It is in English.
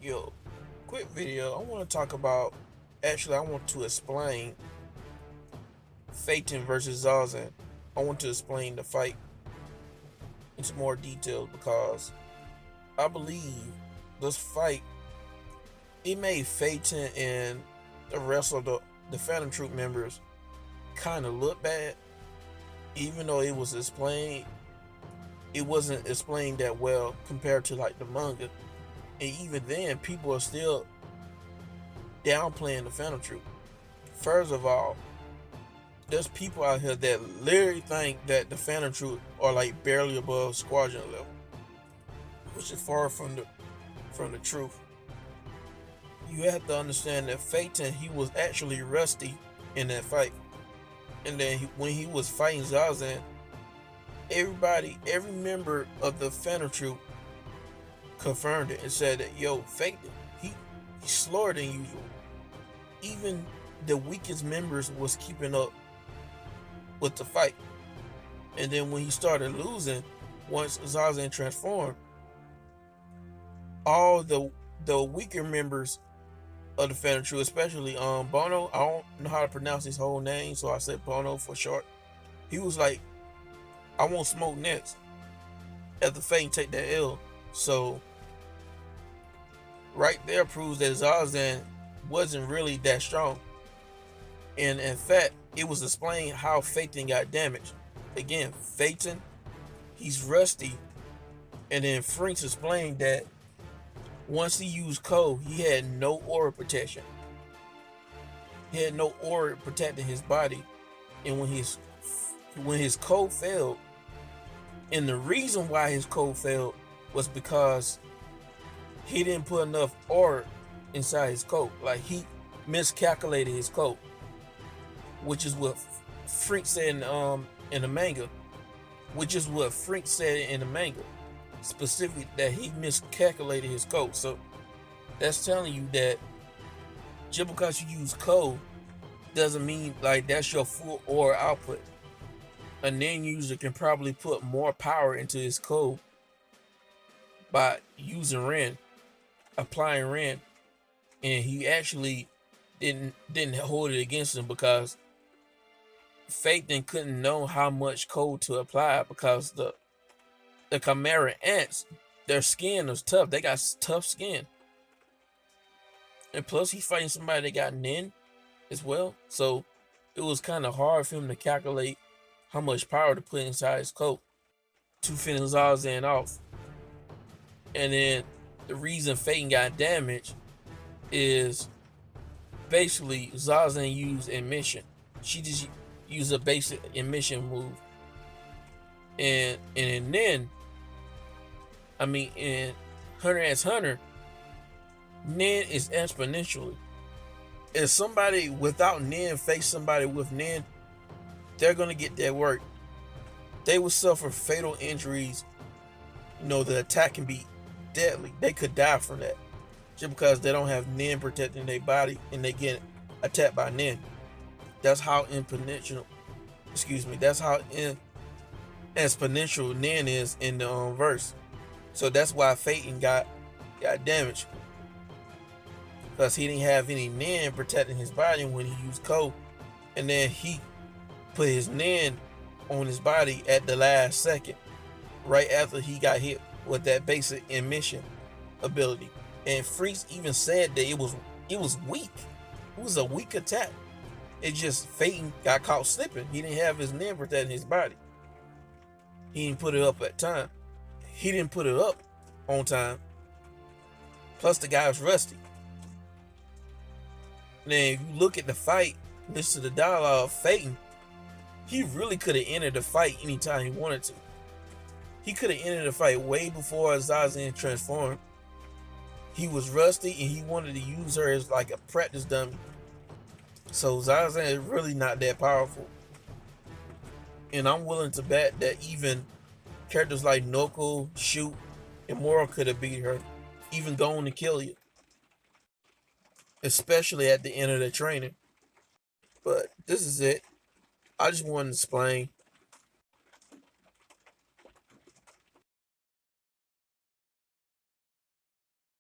Yo, quick video. I want to talk about. I want to explain Feitan versus Zazan. I want to explain the fight into more detail because I believe this fight it made Feitan and the rest of the Phantom Troop members kind of look bad, even though it was explained. It wasn't explained that well compared to like the manga, and even then, people are still downplaying the Phantom Troop. First of all, there's people out here that literally think that the Phantom Troop are like barely above squadron level, which is far from the truth. You have to understand that Feitan, he was actually rusty in that fight, and then when he was fighting Zazan, every member of the Phantom Troop confirmed it and said that Feitan, he's slower than usual. Even the weakest members was keeping up with the fight. And then when he started losing, once Zazan transformed, all the weaker members of the Phantom Troop, especially Bono, I don't know how to pronounce his whole name, so I said Bono for short. He was like, I won't smoke next after Feitan take that L. So right there proves that Zazan wasn't really that strong. And in fact, it was explained how Feitan got damaged. Again, Feitan, he's rusty. And then Frinks explained that once he used Code, he had no aura protection. He had no aura protecting his body. And when his Code failed, and the reason why his Code failed was because he didn't put enough aura inside his Code. Like, he miscalculated his Code, which is what Freak said in the manga. Which is what Freak said in the manga, specifically that he miscalculated his Code. So that's telling you that just because you use Code doesn't mean like that's your full aura output. A NIN user can probably put more power into his Code by using Ren, applying Ren, and he actually didn't hold it against him because Feitan couldn't know how much Code to apply because the Chimera ants, their skin is tough. They got tough skin, and plus he's fighting somebody that got NIN as well, so it was kind of hard for him to calculate how much power to put inside his Code to finish Zazan off. And then the reason Feitan got damaged is basically Zazan used emission. She just used a basic emission move. And then, in Hunter x Hunter, NIN is exponentially. If somebody without NIN face somebody with NIN, they're going to get their work. They will suffer fatal injuries. The attack can be deadly. They could die from that just because they don't have NIN protecting their body and they get attacked by NIN. That's how exponential NIN is in the verse. So that's why Feitan got damaged, because he didn't have any NIN protecting his body when he used Code, and then he put his NIN on his body at the last second, right after he got hit with that basic emission ability. And Freeze even said that it was weak. It was a weak attack. It just Feitan got caught slipping. He didn't have his NIN protecting his body. He didn't put it up at time. He didn't put it up on time. Plus the guy was rusty. Now if you look at the fight, listen to the dialogue, Feitan, he really could have entered the fight anytime he wanted to. He could have entered the fight way before Zazan transformed. He was rusty and he wanted to use her as like a practice dummy. So Zazan is really not that powerful. And I'm willing to bet that even characters like Noko, Shoot, and Moro could have beat her, even going to kill you. Especially at the end of the training. But this is it. I just wanted to explain